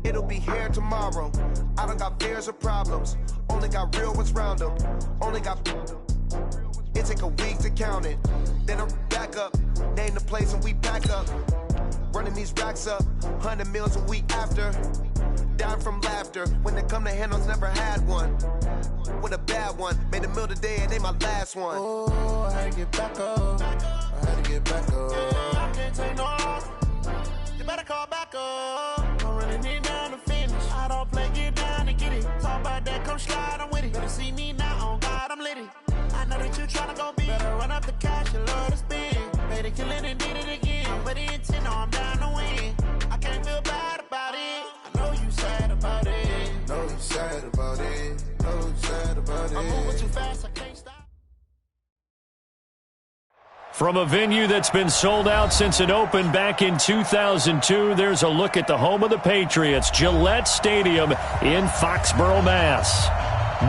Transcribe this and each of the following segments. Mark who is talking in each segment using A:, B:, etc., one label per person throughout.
A: It'll be here tomorrow. I don't got fears or problems. Only got real ones round them. Only got... It take a week to count it. Then I'm back up. Name the place and we pack up. Running these racks up. 100 meals a week after. Down from laughter. When they come to handles, never had one. With a bad one. Made a meal today and ain't my last one.
B: Oh, I had to get back up. I had to get back up.
C: I can't take no off. You better call back up. Don't really need down to finish. I don't play, get down to get it. Talk about that, come slide, I'm with it. Better see me now, on God, I'm litty. I know that you tryna go big. Better run up the cash, you love to spend. Better kill it and did it again. But the intent, no, I'm down to win. I can't feel bad about it. I know you sad about it.
B: Know you sad about it. Know you sad about it.
C: I'm moving too fast, I can't stop.
D: From a venue that's been sold out since it opened back in 2002, there's a look at the home of the Patriots, Gillette Stadium in Foxborough, Mass.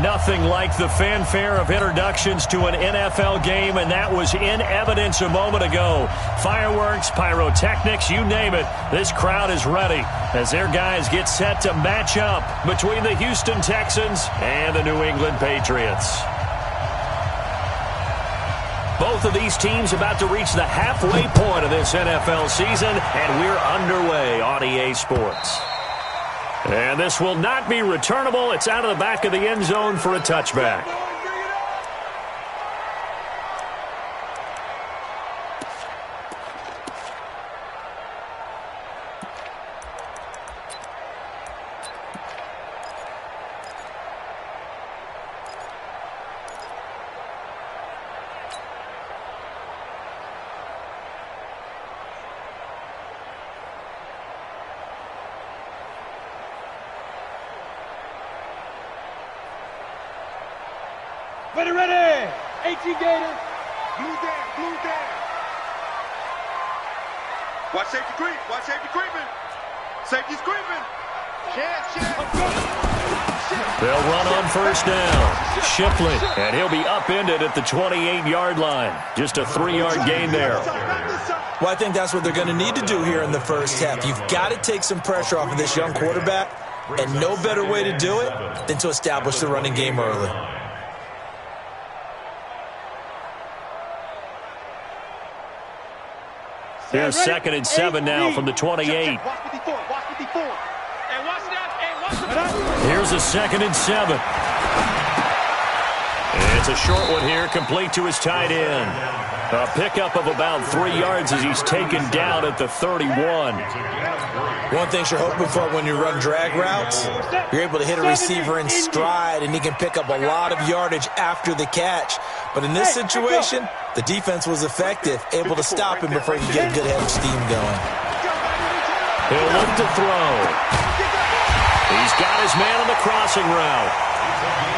D: Nothing like the fanfare of introductions to an NFL game, and that was in evidence a moment ago. Fireworks, pyrotechnics, you name it. This crowd is ready as their guys get set to match up between the Houston Texans and the New England Patriots. Both of these teams about to reach the halfway point of this NFL season, and we're underway on EA Sports. And this will not be returnable. It's out of the back of the end zone for a touchback.
E: Ready, ready! 18 Gators. Blue down.
F: Watch safety creep. Watch safety creeping. Safety's creeping.
D: They'll run on first down. Shipley, and he'll be upended at the 28-yard line. Just a 3-yard gain there.
G: Well, I think that's what they're going to need to do here in the first half. You've got to take some pressure off of this young quarterback, and no better way to do it than to establish the running game early.
D: Here's 2nd and 7 now from the 28.
F: Watch 54. And watch that.
D: Here's a 2nd and 7. It's a short one here, complete to his tight end. A pickup of about 3 yards as he's taken down at the 31.
G: One thing you're hoping for when you run drag routes, you're able to hit a receiver in stride, and he can pick up a lot of yardage after the catch. But in this situation, the defense was effective, able to stop him before he could get a good head of steam going.
D: He'll look to throw. He's got his man on the crossing route.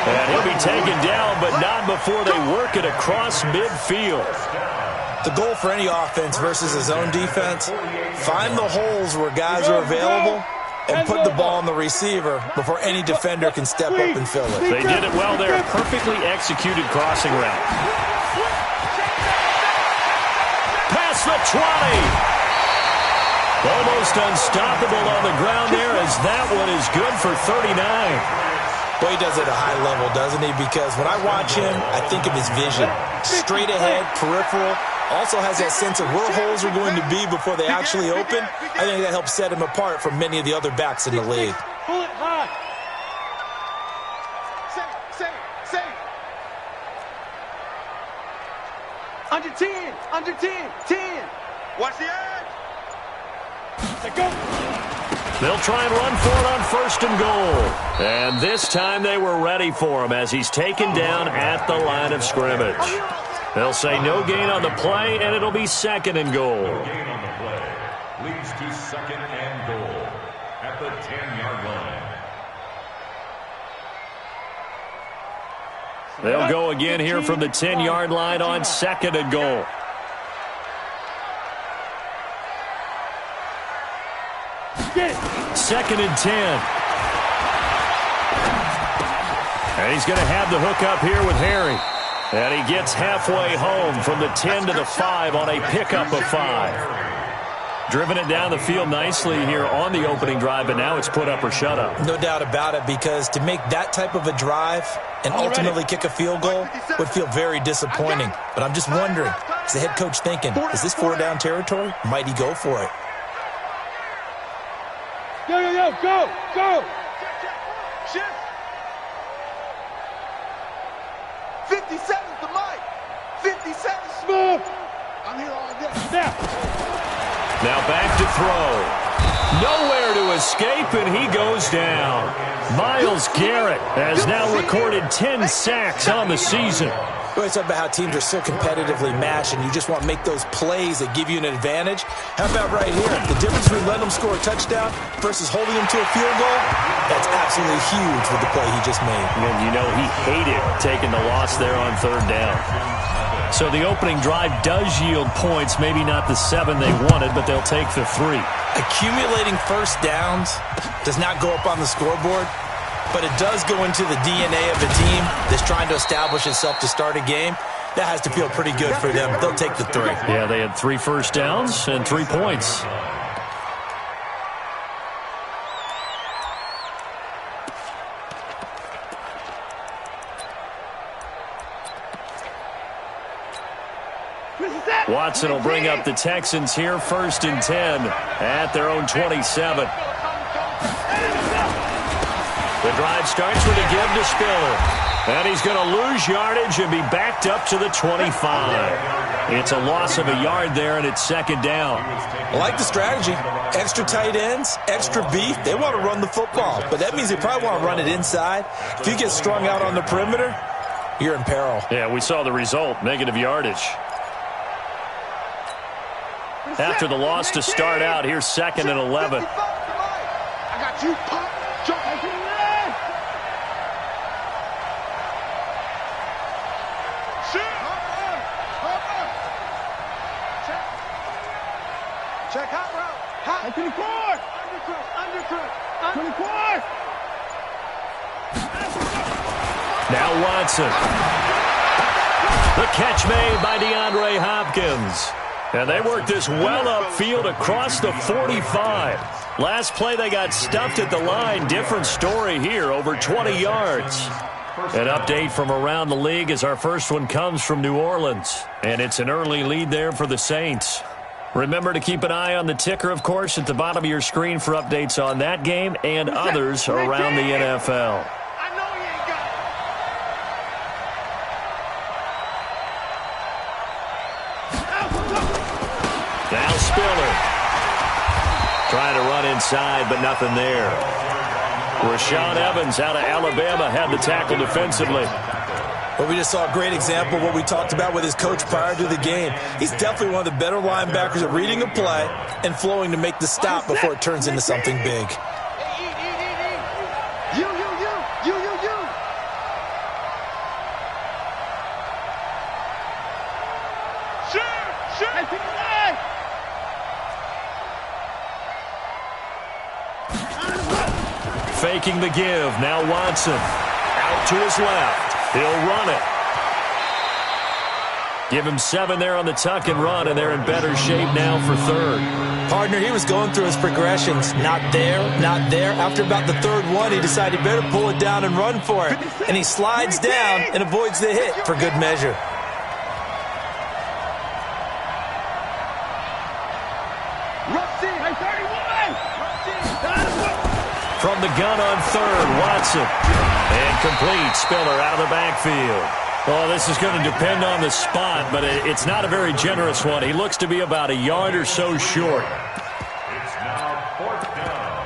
D: And he'll be taken down, but not before they work it across midfield.
G: The goal for any offense versus his own defense, find the holes where guys are available and put the ball on the receiver before any defender can step up and fill it.
D: They did it well there. Perfectly executed crossing route. Past the 20. Almost unstoppable on the ground there as that one is good for 39.
G: Well, he does it at a high level, doesn't he? Because when I watch him, I think of his vision. Straight ahead, peripheral. Also has that sense of where holes are going to be before they actually open. I think that helps set him apart from many of the other backs in the league.
E: Pull it high.
F: Safe.
E: Under 10. 10.
F: Watch the edge.
E: Let go.
D: They'll try and run for it on 1st and goal. And this time they were ready for him as he's taken down at the line of scrimmage. They'll say no gain on the play, and it'll be 2nd and goal.
H: No gain on the play leads to 2nd and goal at the 10-yard line.
D: They'll go again here from the 10-yard line on 2nd and goal.
E: Get it.
D: 2nd and 10. And he's going to have the hook up here with Harry. And he gets halfway home from the 10 to the 5 on a pickup of 5. Driven it down the field nicely here on the opening drive, but now it's put up or shut up.
G: No doubt about it, because to make that type of a drive and ultimately kick a field goal would feel very disappointing. But I'm just wondering, is the head coach thinking, is this 4-down territory? Might he go for it?
E: Yo, go!
A: Shift. 50 seconds to Mike. 50 seconds.
E: Smooth.
A: I'm here all day.
D: Now back to throw. Nowhere to escape, and he goes down. Myles Garrett has now recorded 10 sacks on the season.
G: We always talk about how teams are so competitively matched, and you just want to make those plays that give you an advantage. How about right here? The difference between letting them score a touchdown versus holding them to a field goal, that's absolutely huge with the play he just made.
D: And you know he hated taking the loss there on 3rd down. So the opening drive does yield points, maybe not the 7 they wanted, but they'll take the 3.
G: Accumulating first downs does not go up on the scoreboard, but it does go into the DNA of a team that's trying to establish itself to start a game. That has to feel pretty good for them. They'll take the 3.
D: Yeah, they had 3 first downs and 3 points. Watson will bring up the Texans here, 1st and 10 at their own 27. The drive starts with a give to Spiller. And he's going to lose yardage and be backed up to the 25. It's a loss of a yard there, and it's 2nd down.
G: I like the strategy. Extra tight ends, extra beef. They want to run the football, but that means they probably want to run it inside. If you get strung out on the perimeter, you're in peril.
D: Yeah, we saw the result, negative yardage. After the loss to start out, here's 2nd and 11.
A: I got you. Pop. Jump. Check hot route. Hot.
E: 24.
A: Undercut.
E: 24.
D: Now Watson. The catch made by DeAndre Hopkins. And they worked this well upfield across the 45. Last play they got stuffed at the line. Different story here, over 20 yards. An update from around the league as our first one comes from New Orleans. And it's an early lead there for the Saints. Remember to keep an eye on the ticker, of course, at the bottom of your screen for updates on that game and others around the NFL. Now Spiller. Trying to run inside, but nothing there. Rashaan Evans out of Alabama had the tackle defensively.
G: Well, we just saw a great example of what we talked about with his coach prior to the game. He's definitely one of the better linebackers at reading a play and flowing to make the stop before it turns into something big.
A: You.
D: Faking the give. Now Watson. Out to his left. He'll run it. Give him 7 there on the tuck and run, and they're in better shape now for 3rd.
G: Partner, he was going through his progressions. Not there, not there. After about the 3rd one, he decided he better pull it down and run for it. And he slides down and avoids the hit for good measure.
D: From the gun on 3rd, Watson. And complete. Spiller out of the backfield. Well, this is going to depend on the spot, but it's not a very generous one. He looks to be about a yard or so short.
H: It's now 4th down.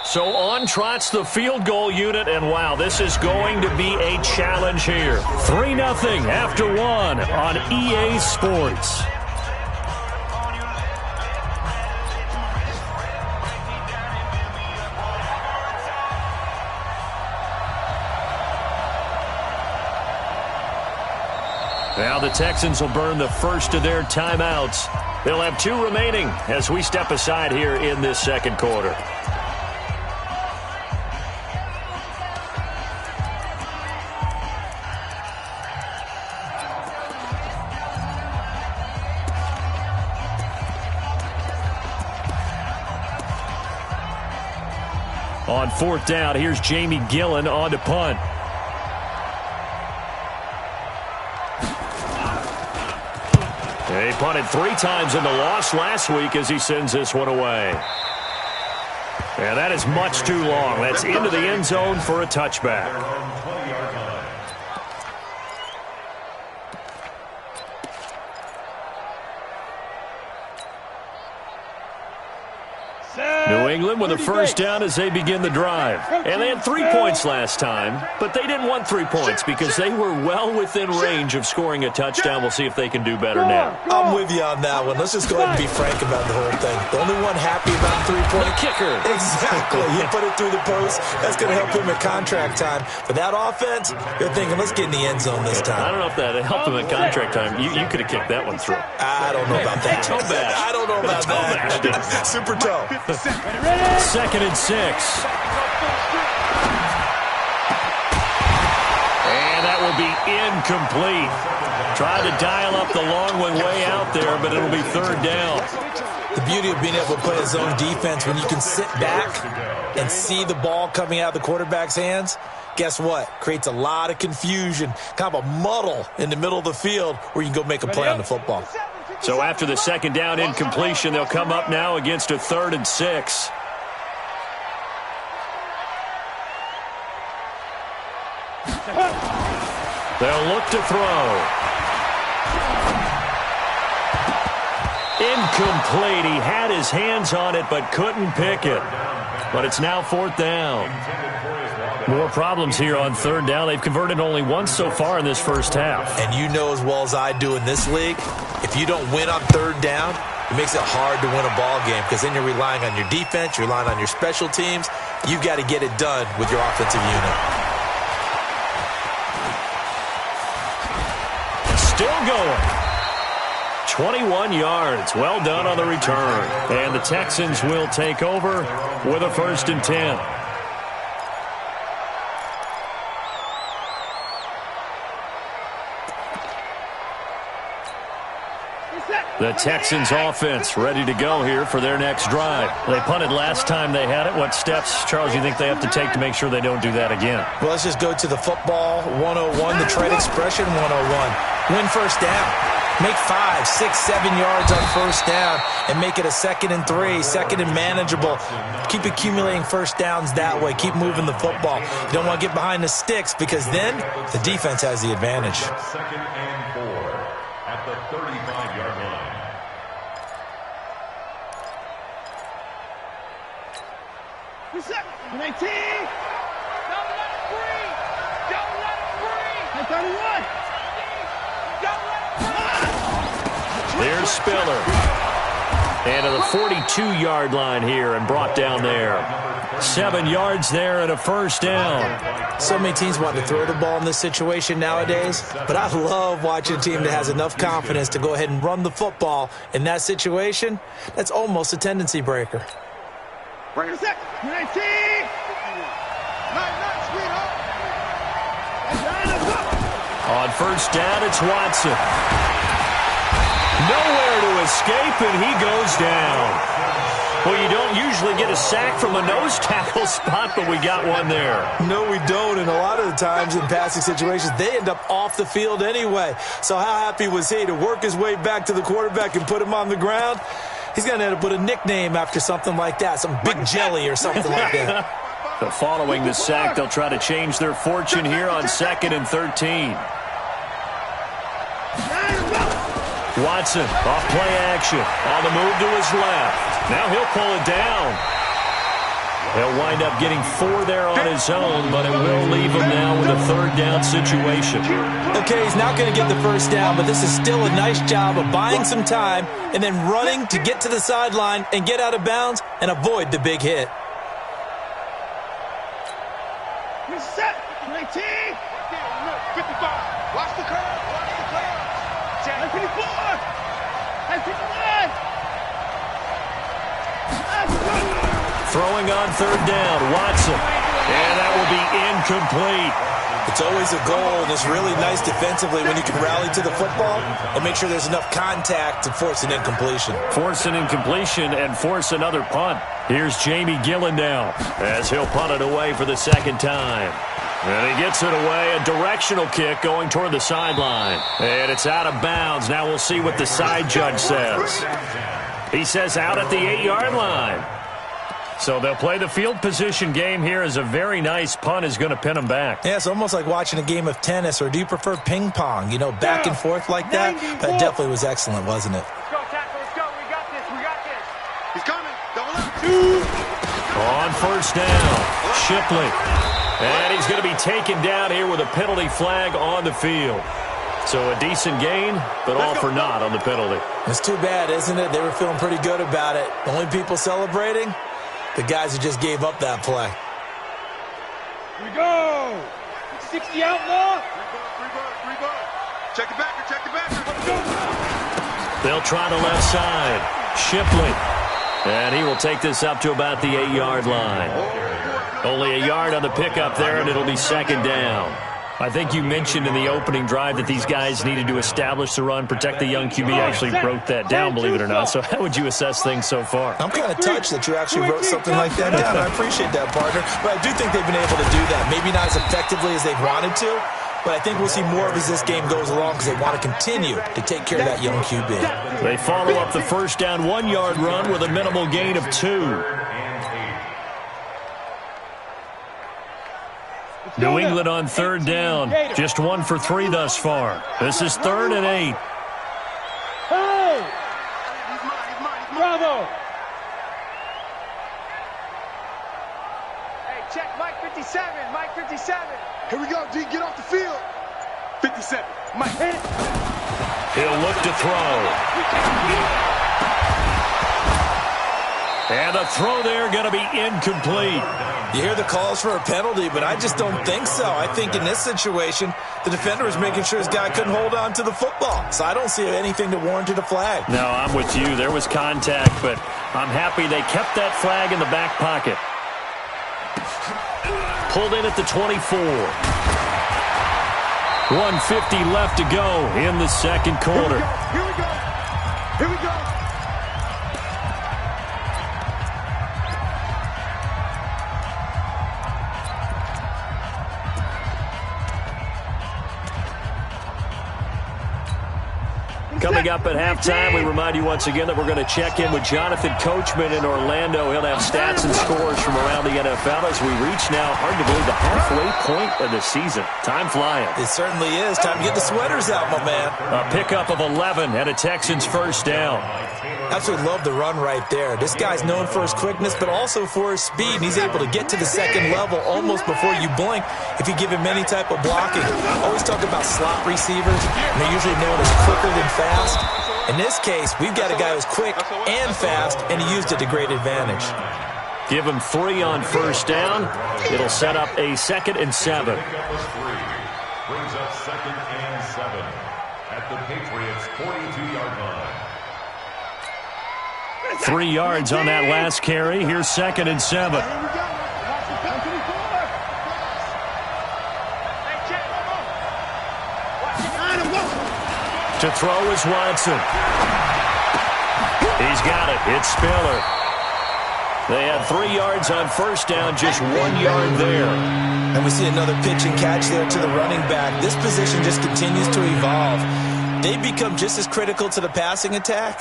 D: So on trots the field goal unit, and wow, this is going to be a challenge here. 3-0 after 1 on EA Sports. Now the Texans will burn the first of their timeouts. They'll have 2 remaining as we step aside here in this 2nd quarter. On fourth down, here's Jamie Gillen on to punt. He punted 3 times in the loss last week as he sends this one away. And that is much too long. That's into the end zone for a touchback. New England with a first down as they begin the drive. And they had 3 points last time, but they didn't want 3 points because they were well within range of scoring a touchdown. We'll see if they can do better now.
G: I'm with you on that one. Let's just go ahead and be frank about the whole thing. The only one happy about the 3-point
D: kicker.
G: Exactly. He put it through the post. That's going to help him at contract time. For that offense, you're thinking, let's get in the end zone this time.
D: I don't know if that helped him at contract time. You could have kicked that one through.
G: I don't know about that.
D: Toe bash.
G: I don't know about that. Super toe.
D: 2nd and 6. And that will be incomplete. Tried to dial up the long one way out there, but it'll be 3rd down.
G: The beauty of being able to play a zone defense when you can sit back and see the ball coming out of the quarterback's hands, guess what? Creates a lot of confusion, kind of a muddle in the middle of the field where you can go make a play on the football.
D: So after the 2nd down incompletion, they'll come up now against a 3rd and 6. They'll look to throw. Incomplete. He had his hands on it but couldn't pick it. But it's now 4th down. More problems here on 3rd down. They've converted only once so far in this first half.
G: And you know as well as I do in this league, if you don't win on 3rd down, it makes it hard to win a ball game because then you're relying on your defense, you're relying on your special teams. You've got to get it done with your offensive unit.
D: Still going. 21 yards. Well done on the return. And the Texans will take over with a 1st and 10. The Texans offense ready to go here for their next drive. They punted last time they had it. What steps, Charles, you think they have to take to make sure they don't do that again?
G: Well, let's just go to the football 101, the trade expression 101. Win first down. Make 5, 6, 7 yards on first down and make it a 2nd and 3, 2nd and manageable. Keep accumulating first downs that way. Keep moving the football. You don't want to get behind the sticks because then the defense has the advantage.
H: 2nd and 4 at the 35-yard line.
E: Reset. 19. Don't let it free. Don't let it free. 31. Don't let it free.
D: There's Spiller. And to the 42-yard line here and brought down there. 7 yards there and a first down.
G: So many teams want to throw the ball in this situation nowadays, but I love watching a team that has enough confidence to go ahead and run the football. In that situation, that's almost a tendency breaker.
E: Bring it 19.
D: On first down, it's Watson. Nowhere to escape, and he goes down. Well, you don't usually get a sack from a nose tackle spot, but we got one there.
G: No, we don't, and a lot of the times in passing situations, they end up off the field anyway. So how happy was he to work his way back to the quarterback and put him on the ground? He's going to end up with a nickname after something like that, some Big Jelly or something like that.
D: But following the sack, they'll try to change their fortune here on 2nd and 13. Watson, off play action, on the move to his left. Now he'll pull it down. He'll wind up getting 4 there on his own, but it will leave him now with a 3rd down situation.
G: Okay, he's not going to get the first down, but this is still a nice job of buying some time and then running to get to the sideline and get out of bounds and avoid the big hit.
E: Reset. 19. 55. Watch the curve. Watch the curve. 54. 55.
D: Throwing on 3rd down, Watson. And that will be incomplete.
G: It's always a goal, and it's really nice defensively when you can rally to the football and make sure there's enough contact to force an incompletion.
D: Force an incompletion and force another punt. Here's Jamie Gillen now as he'll punt it away for the second time. And he gets it away, a directional kick going toward the sideline. And it's out of bounds. Now we'll see what the side judge says. He says out at the 8-yard line. So they'll play the field position game here as a very nice punt is going to pin them back.
G: Yeah, it's almost like watching a game of tennis, or do you prefer ping pong? You know, back and forth like that? That definitely was excellent, wasn't it?
E: Let's go, tackle, let's go. We got this, we got this.
F: He's coming. Double up.
D: On first down, Shipley. And he's going to be taken down here with a penalty flag on the field. So a decent gain, but all for naught on the penalty.
G: It's too bad, isn't it? They were feeling pretty good about it. The only people celebrating? The guys who just gave up that play.
E: Here we go. 60 outlaw.
F: Free ball. Check the backer, check the backer.
D: They'll try the left side. Shipley. And he will take this up to about the 8-yard line. Only a yard on the pickup there, and it'll be second down. I think you mentioned in the opening drive that these guys needed to establish the run, protect the young QB. Actually wrote that down, believe it or not. So how would you assess things so far?
G: I'm kind of touched that you actually wrote something like that down. I appreciate that, partner. But I do think they've been able to do that. Maybe not as effectively as they've wanted to, but I think we'll see more of as this game goes along because they want to continue to take care of that young QB.
D: They follow up the first down 1-yard run with a minimal gain of 2. New England on third down. Just 1 for 3 thus far. This is 3rd and 8.
E: Hey! Bravo! Hey, check Mike 57. Mike 57.
F: Here we go, D. Get off the field. 57. Mike.
D: He'll look to throw. And the throw there going to be incomplete.
G: You hear the calls for a penalty, but I just don't think so. I think in this situation, the defender was making sure his guy couldn't hold on to the football. So I don't see anything to warrant a flag.
D: No, I'm with you. There was contact, but I'm happy they kept that flag in the back pocket. Pulled in at the 24. 1:50 left to go in the second quarter.
F: Here we go. Here we go.
D: Coming up at halftime, we remind you once again that we're going to check in with Jonathan Coachman in Orlando. He'll have stats and scores from around the NFL as we reach now, hard to believe, the halfway point of the season. Time flying.
G: It certainly is. Time to get the sweaters out, my man.
D: A pickup of 11 and a Texans first down.
G: Absolutely love the run right there. This guy's known for his quickness, but also for his speed. And he's able to get to the second level almost before you blink if you give him any type of blocking. Always talk about slot receivers, and they're usually known as quicker than fast. In this case, we've got a guy who's quick and fast, and he used it to great advantage.
D: Give him 3 on first down. It'll set up a 2nd and 7.
H: Brings up 2nd and 7 at the Patriots' 42-yard line.
D: 3 yards on that last carry. Here's 2nd and 7. To throw is Watson. He's got it. It's Spiller. They had 3 yards on first down, just 1 yard there.
G: And we see another pitch and catch there to the running back. This position just continues to evolve. They become just as critical to the passing attack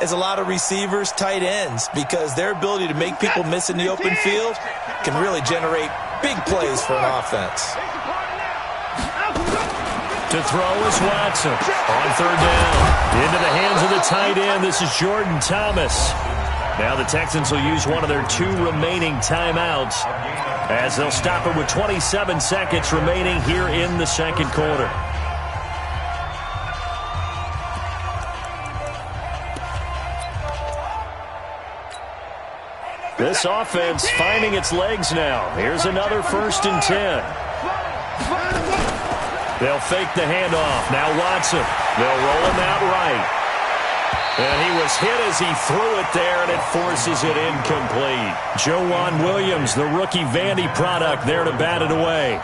G: as a lot of receivers, tight ends, because their ability to make people miss in the open field can really generate big plays for an offense.
D: To throw is Watson on third down. Into the hands of the tight end. This is Jordan Thomas. Now the Texans will use one of their 2 remaining timeouts as they'll stop it with 27 seconds remaining here in the second quarter. This offense finding its legs now. Here's another 1st and 10. They'll fake the handoff. Now Watson. They'll roll him out right. And he was hit as he threw it there, and it forces it incomplete. Joejuan Williams, the rookie Vandy product, there to bat it away.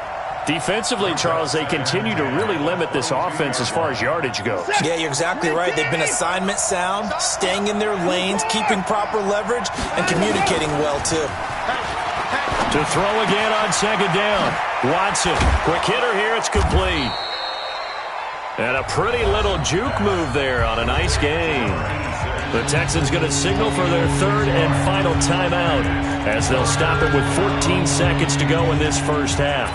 D: Defensively, Charles, they continue to really limit this offense as far as yardage goes.
G: Yeah, you're exactly right. They've been assignment sound, staying in their lanes, keeping proper leverage, and communicating well, too.
D: To throw again on second down. Watson, quick hitter here, it's complete. And a pretty little juke move there on a nice game. The Texans going to signal for their third and final timeout as they'll stop it with 14 seconds to go in this first half.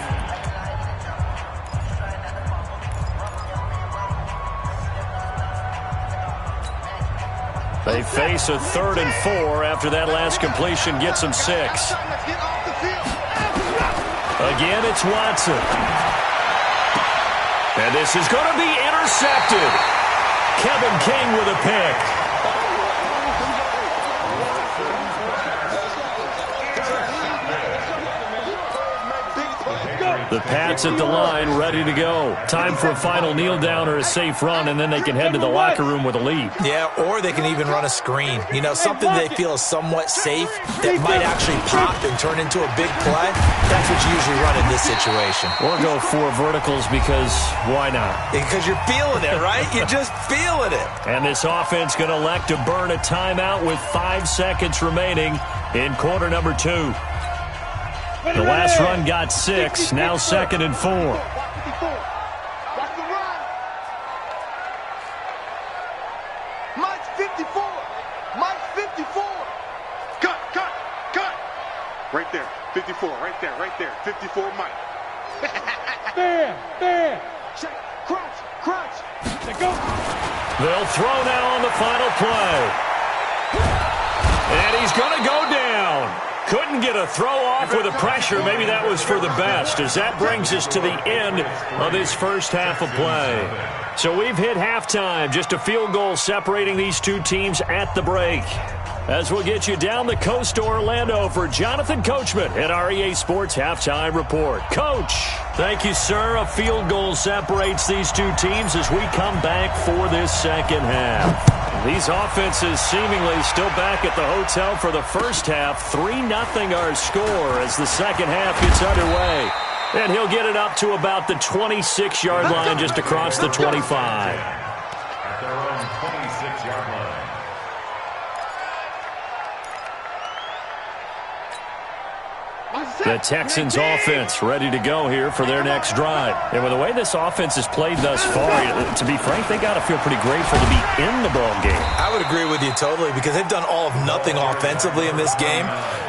D: They face a 3rd and 4 after that last completion gets them 6. Again, it's Watson. And this is going to be intercepted. Kevin King with a pick. The Pats at the line, ready to go. Time for a final kneel down or a safe run, and then they can head to the locker room with a lead.
G: Yeah, or they can even run a screen. You know, something they feel is somewhat safe that might actually pop and turn into a big play. That's what you usually run in this situation.
D: Or go 4 verticals because why not?
G: Because you're feeling it, right? You're just feeling it.
D: And this offense going to elect to burn a timeout with 5 seconds remaining in quarter number 2. The last run got 6, now 2nd and 4.
E: Watch the run. Mike's 54. Mike's 54.
F: Cut. Right there. 54. Right there. 54 Mike.
E: There. Check. Crunch. They go.
D: They'll throw now on the final play. And he's going to go down. Couldn't get a throw off with the pressure. Maybe that was for the best, as that brings us to the end of this first half of play. So we've hit halftime, just a field goal separating these two teams at the break. As we'll get you down the coast to Orlando for Jonathan Coachman at our EA Sports Halftime Report. Coach, thank you, sir. A field goal separates these two teams as we come back for this second half. These offenses seemingly still back at the hotel for the first half. 3-0 our score as the second half gets underway. And he'll get it up to about the 26-yard line just across the 25.
H: At their own 26-yard line.
D: The Texans offense ready to go here for their next drive. And with the way this offense has played thus far, to be frank, they got to feel pretty grateful to be in the ball game.
G: I would agree with you totally because they've done all of nothing offensively in this game,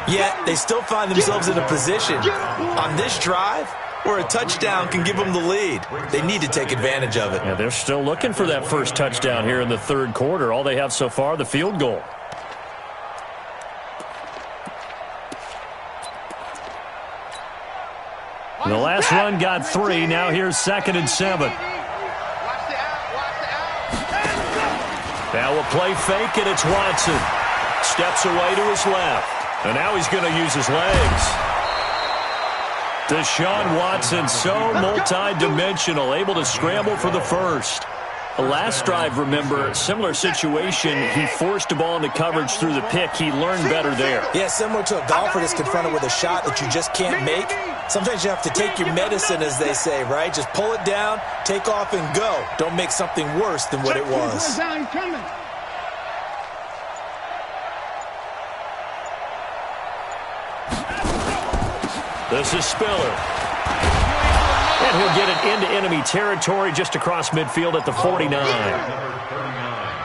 G: yet they still find themselves in a position on this drive where a touchdown can give them the lead. They need to take advantage of it.
D: Yeah, they're still looking for that first touchdown here in the third quarter. All they have so far, the field goal. The last run got 3. Now here's 2nd and 7. Now a play fake, and it's Watson. Steps away to his left. And now he's going to use his legs. Deshaun Watson, so multi-dimensional, able to scramble for the first. The last drive, remember, similar situation. He forced the ball into coverage through the pick. He learned better there.
G: Yeah, similar to a golfer that's confronted with a shot that you just can't make. Sometimes you have to take your medicine, as they say, right? Just pull it down, take off, and go. Don't make something worse than what it was.
D: This is Spiller. And he'll get it into enemy territory just across midfield at the 49.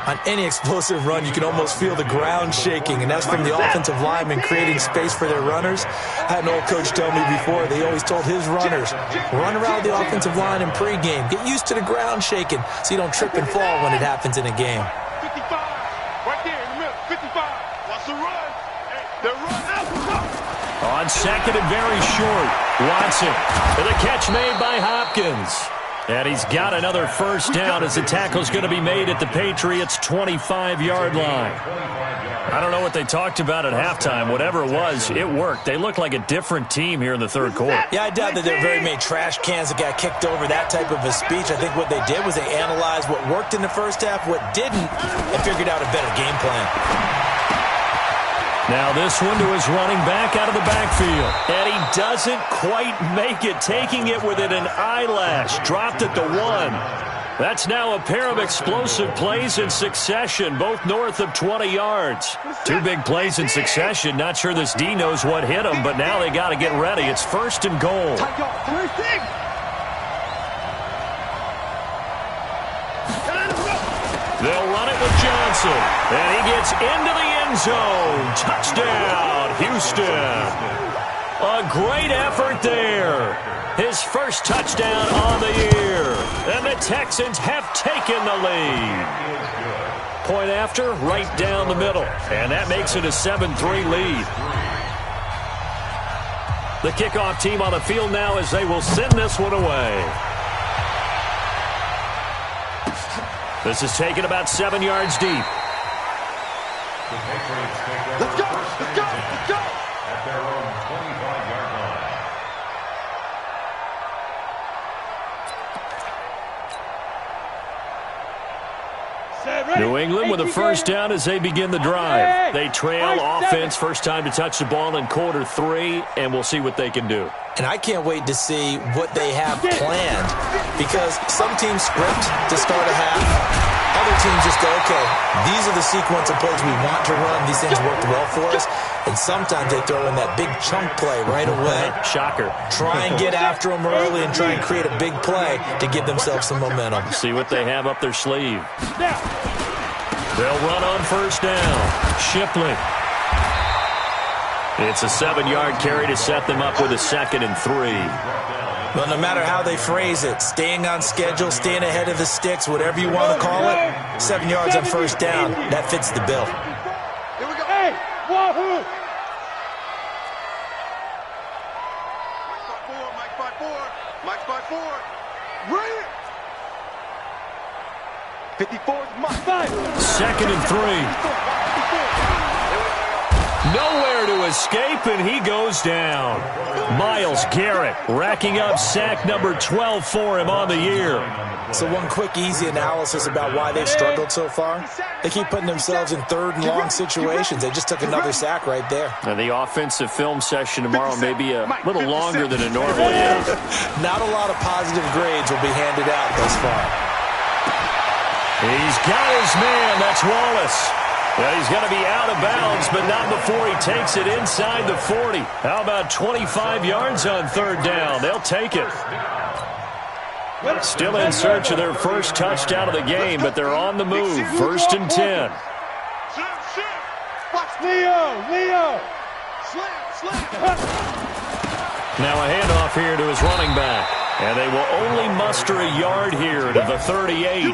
G: On any explosive run, you can almost feel the ground shaking, and that's from the offensive linemen creating space for their runners. I had an old coach tell me before, they always told his runners, run around the offensive line in pregame. Get used to the ground shaking so you don't trip and fall when it happens in a game.
F: 55, right there in the middle, 55. Watch the run. They're running out.
D: On second and very short, Watson with a catch made by Hopkins. And he's got another first down as the tackle's going to be made at the Patriots' 25-yard line. I don't know what they talked about at halftime. Whatever it was, it worked. They look like a different team here in the third quarter.
G: Yeah, I doubt that there were very many trash cans that got kicked over, that type of a speech. I think what they did was they analyzed what worked in the first half, what didn't, and figured out a better game plan.
D: Now this one to his running back out of the backfield. And he doesn't quite make it, taking it within an eyelash. Dropped at the 1. That's now a pair of explosive plays in succession, both north of 20 yards. 2 big plays in succession. Not sure this D knows what hit him, but now they got to get ready. It's 1st and goal. They'll run it with Johnson. And he gets into the end zone. Touchdown, Houston. A great effort there. His first touchdown on the year. And the Texans have taken the lead. Point after, right down the middle. And that makes it a 7-3 lead. The kickoff team on the field now as they will send this one away. This is taken about 7 yards deep.
F: Let's go! Let's go! Let's go! At their own 25-yard line.
D: New England with a first down as they begin the drive. They trail offense, first time to touch the ball in quarter 3, and we'll see what they can do.
G: And I can't wait to see what they have planned, because some teams script to start a half. Other teams just go, okay, these are the sequence of plays we want to run. These things worked well for us. And sometimes they throw in that big chunk play right away.
D: Shocker.
G: Try and get after them early and try and create a big play to give themselves some momentum.
D: See what they have up their sleeve. They'll run on first down. Shipley. It's a 7-yard carry to set them up with a 2nd and 3.
G: Well, no matter how they phrase it, staying on schedule, staying ahead of the sticks, whatever you want to call it, 7 yards on first down, that fits the bill.
F: Here we go. Hey, wahoo! Mike's by 4. Mike's by 4. Read it. 54 is Mike.
D: 2nd and 3. Nowhere to escape, and he goes down. Myles Garrett racking up sack number 12 for him on the year.
G: So one quick, easy analysis about why they've struggled so far. They keep putting themselves in 3rd and long situations. They just took another sack right there.
D: And the offensive film session tomorrow may be a little longer than it normally is.
G: Not a lot of positive grades will be handed out thus far.
D: He's got his man. That's Wallace. Well, he's going to be out of bounds, but not before he takes it inside the 40. How about 25 yards on 3rd down? They'll take it. Still in search of their first touchdown of the game, but they're on the move. 1st and 10.
F: Leo!
D: Now a handoff here to his running back. And they will only muster a yard here to the 38.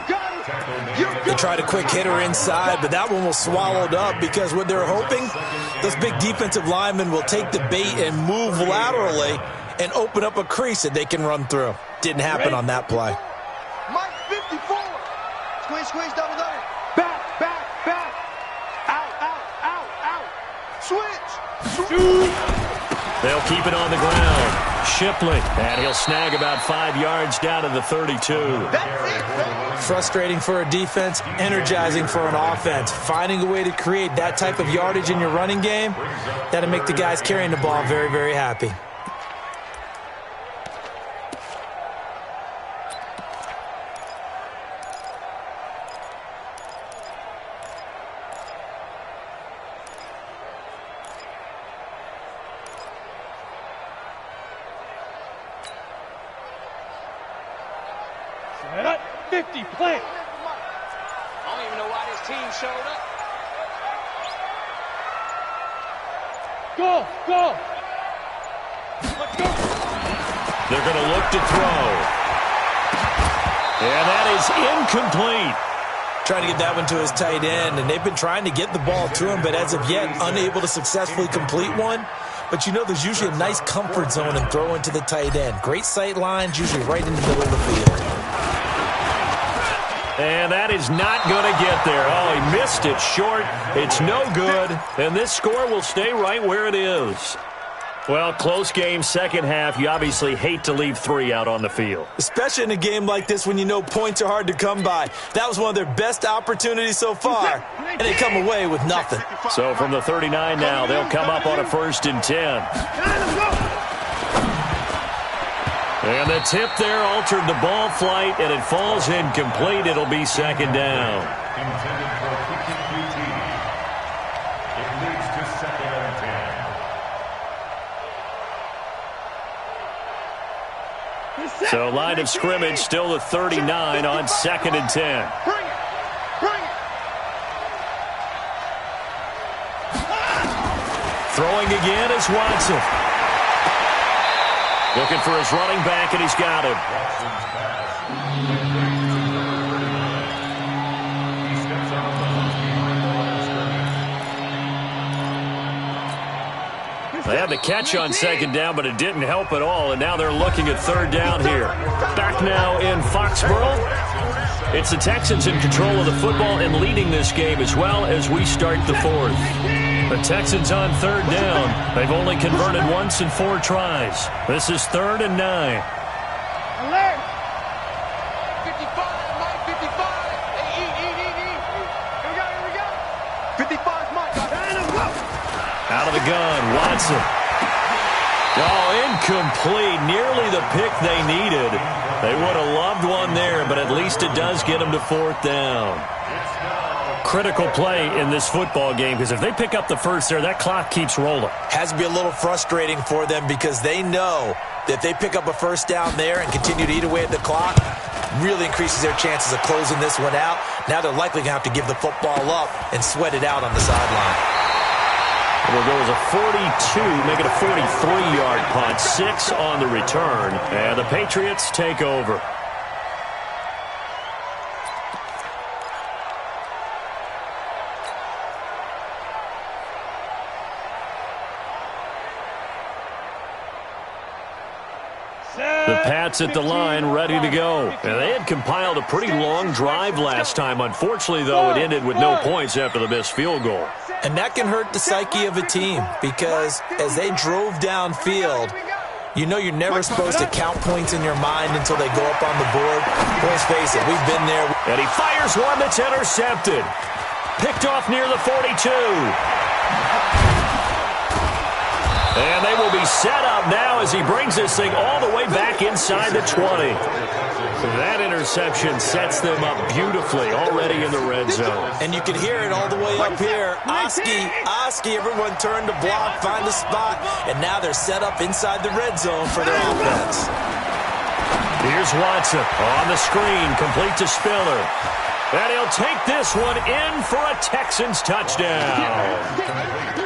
G: They tried a quick hitter inside, but that one was swallowed up because what they're hoping, those big defensive linemen will take the bait and move laterally and open up a crease that they can run through. Didn't happen on that play.
F: Mike 54. Squeeze, double. Back. Out. Switch.
D: They'll keep it on the ground. Shipley, and he'll snag about 5 yards down to the 32.
G: Frustrating for a defense, energizing for an offense. Finding a way to create that type of yardage in your running game, that'll make the guys carrying the ball very, very happy.
E: Set up, 50, play.
I: I don't even know why this team showed up.
E: Go. Let's go.
D: They're going to look to throw. And that is incomplete.
G: Trying to get that one to his tight end, and they've been trying to get the ball to him, but as of yet, unable to successfully complete one. But you know there's usually a nice comfort zone in throwing to the tight end. Great sight lines, usually right in the middle of the field.
D: And that is not going to get there. Oh, he missed it short. It's no good. And this score will stay right where it is. Well, close game, second half. You obviously hate to leave 3 out on the field.
G: Especially in a game like this when you know points are hard to come by. That was one of their best opportunities so far, and they come away with nothing.
D: So from the 39 now, they'll come up on a 1st and 10. And the tip there altered the ball flight, and it falls incomplete. It'll be 2nd down.
H: Intended for QT. It leads to 2nd and 10.
D: So line of scrimmage still the 39 on 2nd and 10.
E: Bring it! Bring it!
D: Throwing again is Watson. Looking for his running back, and he's got him.
H: Watson's pass. He steps out of bounds behind the line of scrimmage.
D: They had the catch on 2nd down, but it didn't help at all, and now they're looking at 3rd down here. Back now in Foxborough. It's the Texans in control of the football and leading this game as well as we start the 4th. The Texans on 3rd down. They've only converted once in 4 tries. This is 3rd and 9.
E: Alert!
I: 55, Mike, 55. Hey, eat.
E: Here we go. 55's Mike.
D: Out of the gun, Watson. Oh, incomplete. Nearly the pick they needed. They would have loved one there, but at least it does get them to 4th down. Critical play in this football game, because if they pick up the first there, that clock keeps rolling.
G: Has to be a little frustrating for them because they know that if they pick up a 1st down there and continue to eat away at the clock, really increases their chances of closing this one out. Now they're likely going to have to give the football up and sweat it out on the sideline.
D: It'll go as a 42, make it a 43-yard punt, 6 on the return, and the Patriots take over. The Pats at the line, ready to go. And they had compiled a pretty long drive last time. Unfortunately, though, it ended with no points after the missed field goal.
G: And that can hurt the psyche of a team because as they drove downfield, you know you're never supposed to count points in your mind until they go up on the board. Let's face it, we've been there.
D: And he fires one that's intercepted. Picked off near the 42. And they will be set up now as he brings this thing all the way back inside the 20. That interception sets them up beautifully already in the red zone.
G: And you can hear it all the way up here. Oski, everyone turned to block, find the spot, and now they're set up inside the red zone for their offense.
D: Here's Watson on the screen, complete to Spiller. And he'll take this one in for a Texans touchdown.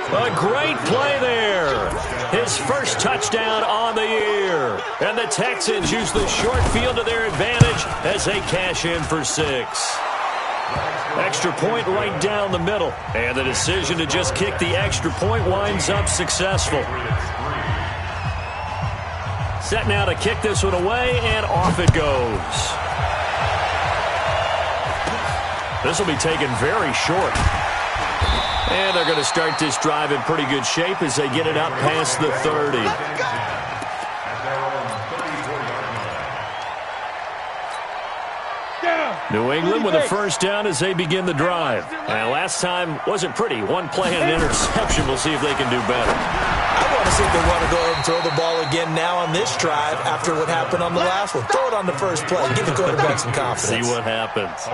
D: A great play there. His first touchdown on the year. And the Texans use the short field to their advantage as they cash in for 6. Extra point right down the middle. And the decision to just kick the extra point winds up successful. Set now to kick this one away, and off it goes. This will be taken very short. And they're going to start this drive in pretty good shape as they get it up past the 30. New England with a first down as they begin the drive. And last time wasn't pretty. One play and an interception. We'll see if they can do better.
G: I want to see if they want to go ahead and throw the ball again now on this drive after what happened on the last one. Throw it on the first play. Give the quarterback some confidence.
D: See what happens.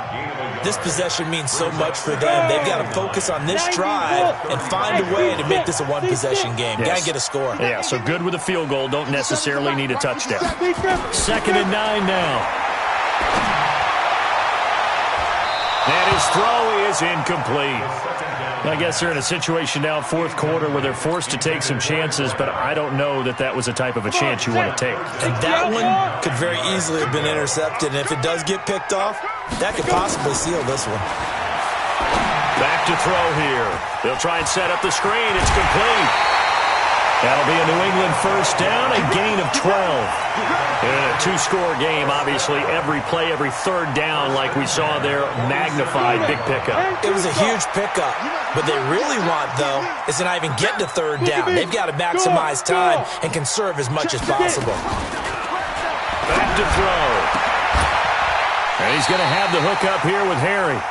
G: This possession means so much for them. They've got to focus on this drive and find a way to make this a one-possession game.
D: Yes.
G: Got to get a score.
D: Yeah, so good with a field goal. Don't necessarily need a touchdown. 2nd and 9 now. And his throw is incomplete. I guess they're in a situation now, fourth quarter, where they're forced to take some chances, but I don't know that that was the type of a chance you want to take.
G: And that one could very easily have been intercepted, and if it does get picked off, that could possibly seal this one.
D: Back to throw here. They'll try and set up the screen. It's complete. That'll be a New England first down, a gain of 12. In a two-score game, obviously, every play, every third down, like we saw there, magnified, big pickup.
G: It was a huge pickup. What they really want, though, is to not even get to third down. They've got to maximize time and conserve as much as possible.
D: Back to throw. And he's going to have the hook up here with Harry.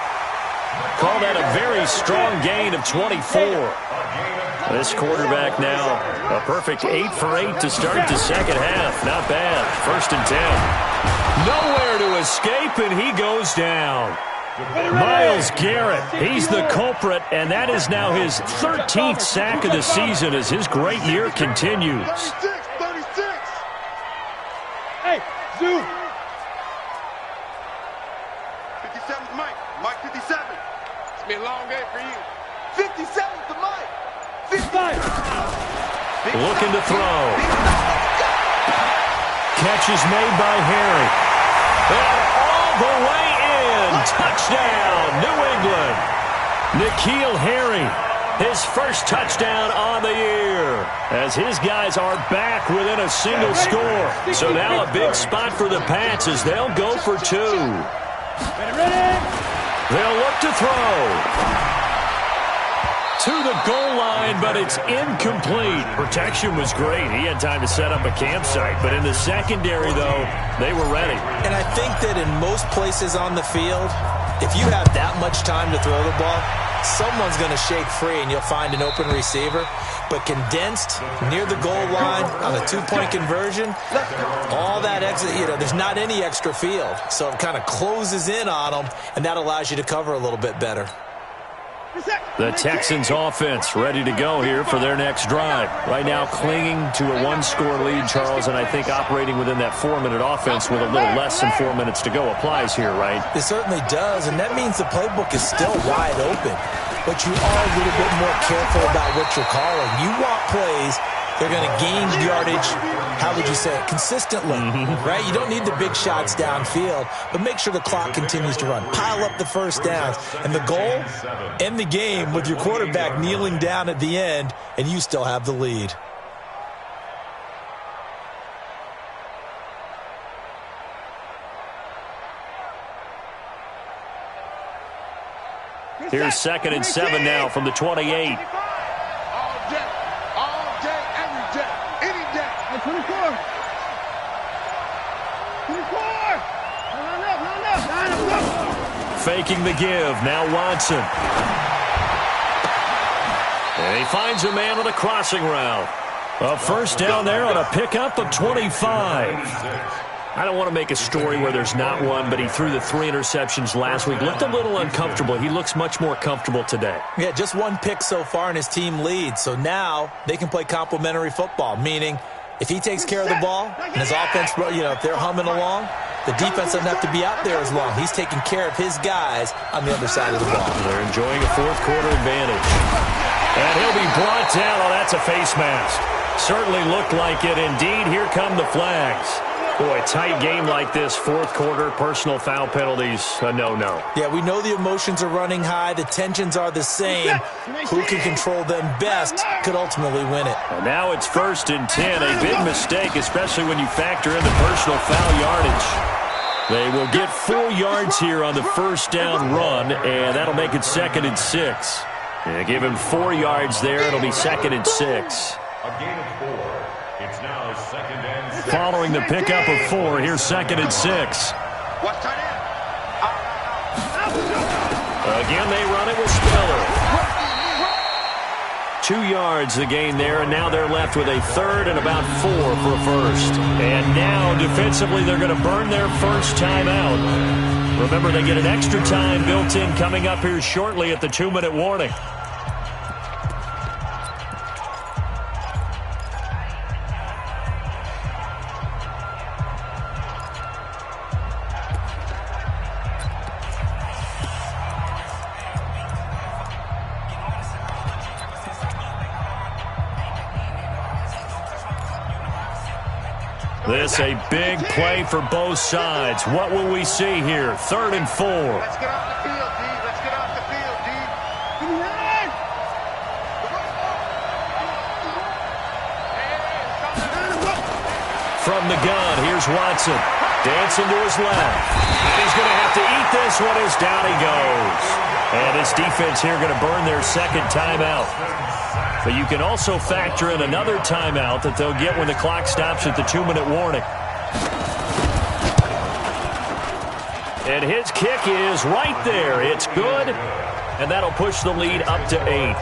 D: Call that a very strong gain of 24. This quarterback now, a perfect 8 for 8 to start the second half. Not bad. 1st and 10. Nowhere to escape, and he goes down. Myles Garrett, he's the culprit, and that is now his 13th sack of the season as his great year continues.
F: 36. Hey, Zoo. 57's Mike. Mike 57. It's going to be a long day for you. 57's the Mike. 55.
D: Looking to throw. Catch is made by Harry. And all the way in. Touchdown, New England. N'Keal Harry, his first touchdown on the year, as his guys are back within a single score. So now a big spot for the Pats as they'll go for 2. They'll look to throw. To the goal line, but it's incomplete. Protection was great. He had time to set up a campsite, but in the secondary, though, they were ready.
G: And I think that in most places on the field, if you have that much time to throw the ball, someone's going to shake free and you'll find an open receiver. But condensed near the goal line on a 2-point conversion, all that extra, there's not any extra field. So it kind of closes in on them, and that allows you to cover a little bit better.
D: The Texans offense ready to go here for their next drive. Right now clinging to a 1-score lead, Charles, and I think operating within that 4-minute offense with a little less than 4 minutes to go applies here, right?
G: It certainly does, and that means the playbook is still wide open. But you are a little bit more careful about what you're calling. You want plays they're going to gain yardage, how would you say it, consistently, right? You don't need the big shots downfield, but make sure the clock continues to run. Pile up the first downs. And the goal, end the game with your quarterback kneeling down at the end, and you still have the lead.
D: Here's 2nd and 7 now from the 28. Faking the give. Now Watson. And he finds a man on a crossing route. A first down there on a pickup of 25. I don't want to make a story where there's not one, but he threw the 3 interceptions last week. Looked a little uncomfortable. He looks much more comfortable today.
G: Yeah, just 1 pick so far and his team leads. So now they can play complementary football, meaning if he takes care of the ball and his offense, if they're humming along, the defense doesn't have to be out there as long. He's taking care of his guys on the other side of the ball.
D: They're enjoying a 4th quarter advantage. And he'll be brought down. Oh, that's a face mask. Certainly looked like it. Indeed, here come the flags. Boy, tight game like this, 4th quarter, personal foul penalties, a no-no.
G: Yeah, we know the emotions are running high. The tensions are the same. Who can control them best could ultimately win it.
D: And now it's 1st and 10, a big mistake, especially when you factor in the personal foul yardage. They will get 4 yards here on the first down run, and that'll make it 2nd and 6. And give him 4 yards there. It'll be 2nd and 6.
H: A gain of 4. It's now 2nd and 6.
D: Following the pickup of 4, here's 2nd and 6. Again, they run it with Spiller. 2 yards the gain there, and now they're left with a 3rd and about 4 for a first. And now, defensively, they're going to burn their first timeout. Remember, they get an extra time built in coming up here shortly at the 2-minute warning. This a big play for both sides. What will we see here? 3rd and 4.
F: Let's get off the field, D. Let's get off the field, D.
D: from the gun. Here's Watson. Dancing to his left. He's going to have to eat this one as down he goes. And his defense here going to burn their second timeout. But you can also factor in another timeout that they'll get when the clock stops at the 2-minute warning. And his kick is right there. It's good. And that'll push the lead up to 8.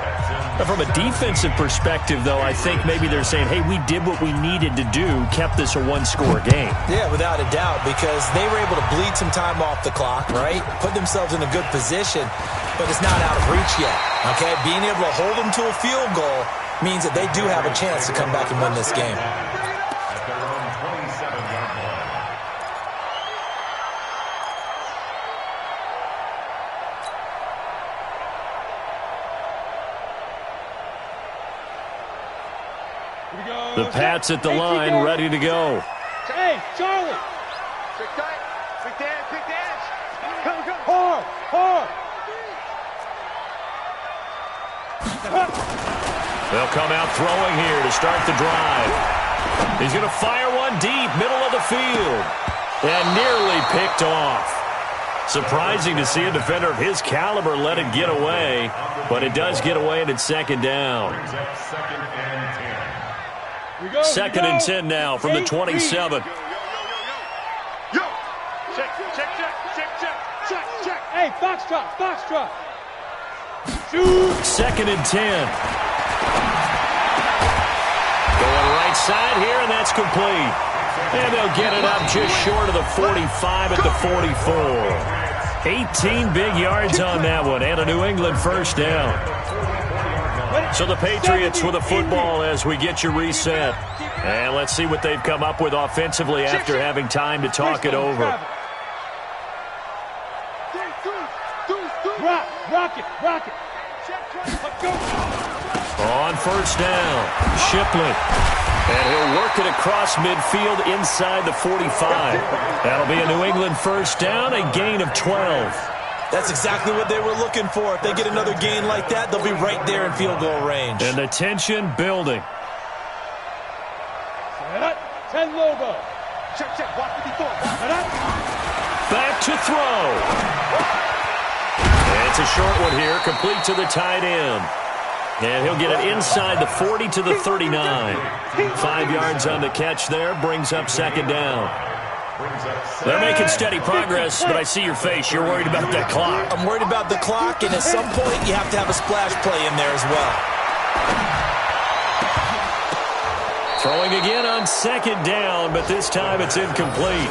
D: Now, from a defensive perspective, though, I think maybe they're saying, hey, we did what we needed to do, kept this a one-score game.
G: Yeah, without a doubt, because they were able to bleed some time off the clock, right? Put themselves in a good position, but it's not out of reach yet, okay? Being able to hold them to a field goal means that they do have a chance to come back and win this game.
H: At their own 27-yard line.
D: The Pats at the line, ready to go.
E: Hey, Charlie!
F: Big tight. Big dance. Big dance.
E: Come, come. Hard, hard.
D: They'll come out throwing here to start the drive. He's going to fire one deep, middle of the field. And nearly picked off. Surprising to see a defender of his caliber let it get away. But it does get away, and it's second down.
H: Brings up second and 10.
D: Second and 10 now from the 27.
F: Yo. Check.
E: Hey, Foxtrot. Shoot.
D: Second and 10. Going right side here, and that's complete. And they'll get it up just short of the 45 at the 44. 18 big yards on that one, and a New England first down. So the Patriots with the football as we get you reset. And let's see what they've come up with offensively after having time to talk it over.
E: Rock it.
D: On first down, Shipley. And he'll work it across midfield inside the 45. That'll be a New England first down, a gain of 12.
G: That's exactly what they were looking for. If they get another gain like that, they'll be right there in field goal range.
D: And the tension building.
E: 10 logo.
F: Check. Block 54.
D: Back to throw. And it's a short one here, complete to the tight end. And he'll get it inside the 40 to the 39. 5 yards on the catch there, brings up second down. They're making steady progress, but I see your face. You're worried about that clock.
G: I'm worried about the clock, and at some point you have to have a splash play in there as well.
D: Throwing again on second down, but this time it's incomplete.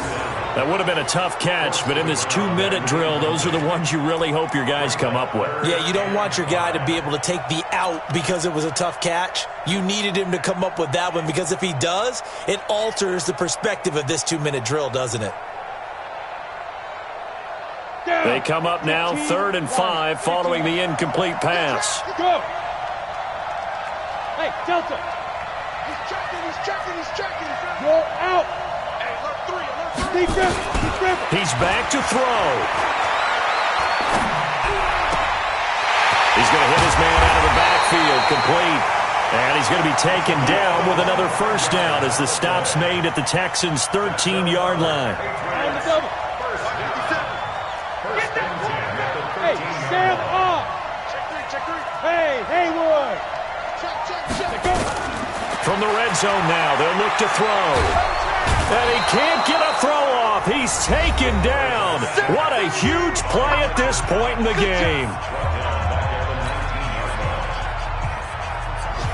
D: That would have been a tough catch, but in this 2-minute drill, those are the ones you really hope your guys come up with.
G: Yeah, you don't want your guy to be able to take the out because it was a tough catch. You needed him to come up with that one, because if he does, it alters the perspective of this 2-minute drill, doesn't it?
D: They come up now 3rd and 5 following the incomplete pass.
E: Go. Hey, Delta.
F: He's checking.
E: Go out.
F: Hey, alert 3.
D: He's back to throw. He's going to hit his man out of the backfield, complete. And he's going to be taken down with another first down as the stop's made at the Texans' 13-yard line.
E: Hey, Sam off.
F: Check 3.
E: Hey, Haywood.
F: Check.
D: From the red zone now, they'll look to throw. And he can't get a throw off. He's taken down. What a huge play at this point in the game.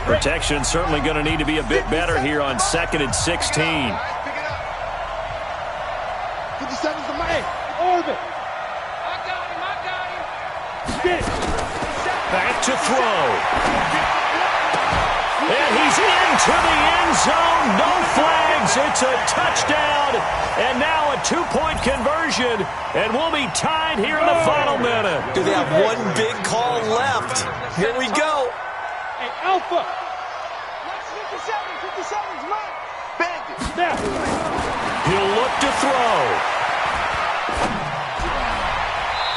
D: Protection certainly going to need to be a bit better here on 2nd and 16.
F: 57's the mic.
E: Orbit.
I: I got him.
E: Get it.
D: Back to throw. And he's into the end zone. No flags. It's a touchdown. And now a 2-point conversion. And we'll be tied here in the final minute.
G: Do they have one big call left? Here we go.
E: Hey, Alpha.
F: 57's mine. Bang it.
E: Snap.
D: He'll look to throw.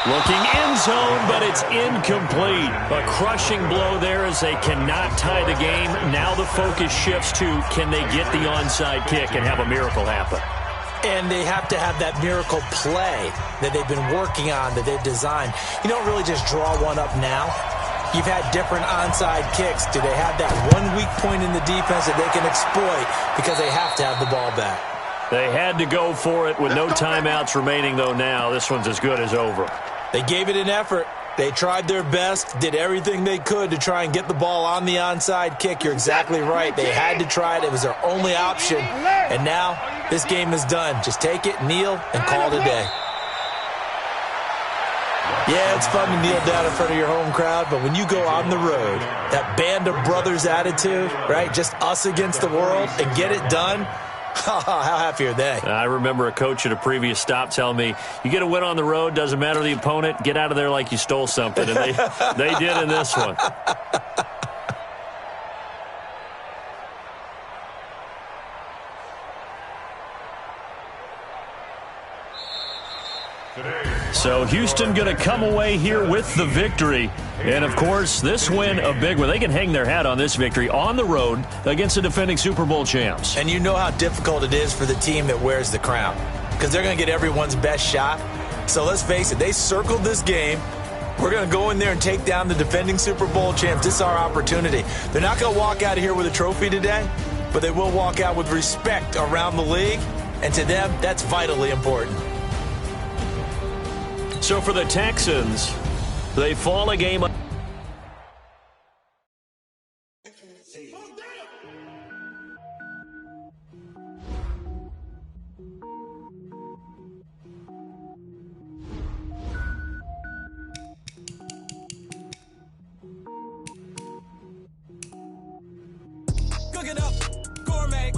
D: Looking end zone, but it's incomplete. A crushing blow there as they cannot tie the game. Now the focus shifts to, can they get the onside kick and have a miracle happen?
G: And they have to have that miracle play that they've been working on, that they've designed. You don't really just draw one up now. You've had different onside kicks. Do they have that one weak point in the defense that they can exploit because they have to have the ball back?
D: They had to go for it with no timeouts remaining, though, now. This one's as good as over.
G: They gave it an effort. They tried their best, did everything they could to try and get the ball on the onside kick. You're exactly right. They had to try it. It was their only option. And now this game is done. Just take it, kneel, and call it a day. Yeah, it's fun to kneel down in front of your home crowd, but when you go on the road, that band of brothers attitude, right, just us against the world, and get it done, how happy are they?
D: I remember a coach at a previous stop telling me, you get a win on the road, doesn't matter the opponent, get out of there like you stole something. And they did in this one. So Houston going to come away here with the victory. And, of course, this win a big one. They can hang their hat on this victory on the road against the defending Super Bowl champs.
G: And you know how difficult it is for the team that wears the crown because they're going to get everyone's best shot. So let's face it, they circled this game. We're going to go in there and take down the defending Super Bowl champs. This is our opportunity. They're not going to walk out of here with a trophy today, but they will walk out with respect around the league. And to them, that's vitally important.
D: So for the Texans, they fall a game.
J: Cook it up, gourmet.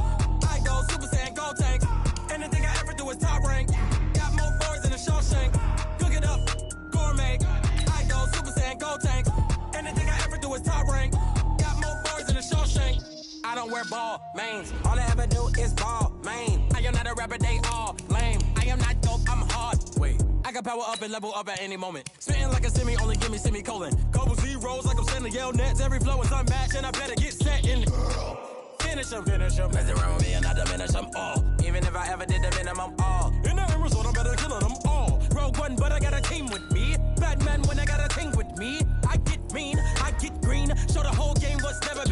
J: I go Super Saiyan, gold tank. Anything I ever do is top rank. Got more boards than a Shawshank. Cook it up, gourmet. I go Super Saiyan, gold tank. Anything I ever do is top rank. Got more boards than a Shawshank. I don't wear ball mains. All I ever do is ball main. I am not a rapper, they all lame. I am not dope, I'm hard. Wait, I can power up and level up at any moment. Spitting like a semi, only give me semicolon. Couple zeros like I'm sending yell nets. Every flow is unmatched and I better get set in. Finish him. Mess around with me and I diminish them all. Even if I ever did the minimum all. In the end result, I'm better killing them all. Rogue One, but I got a team with me. Batman when I got a team with me. I get mean, I get green. Show the whole game what's never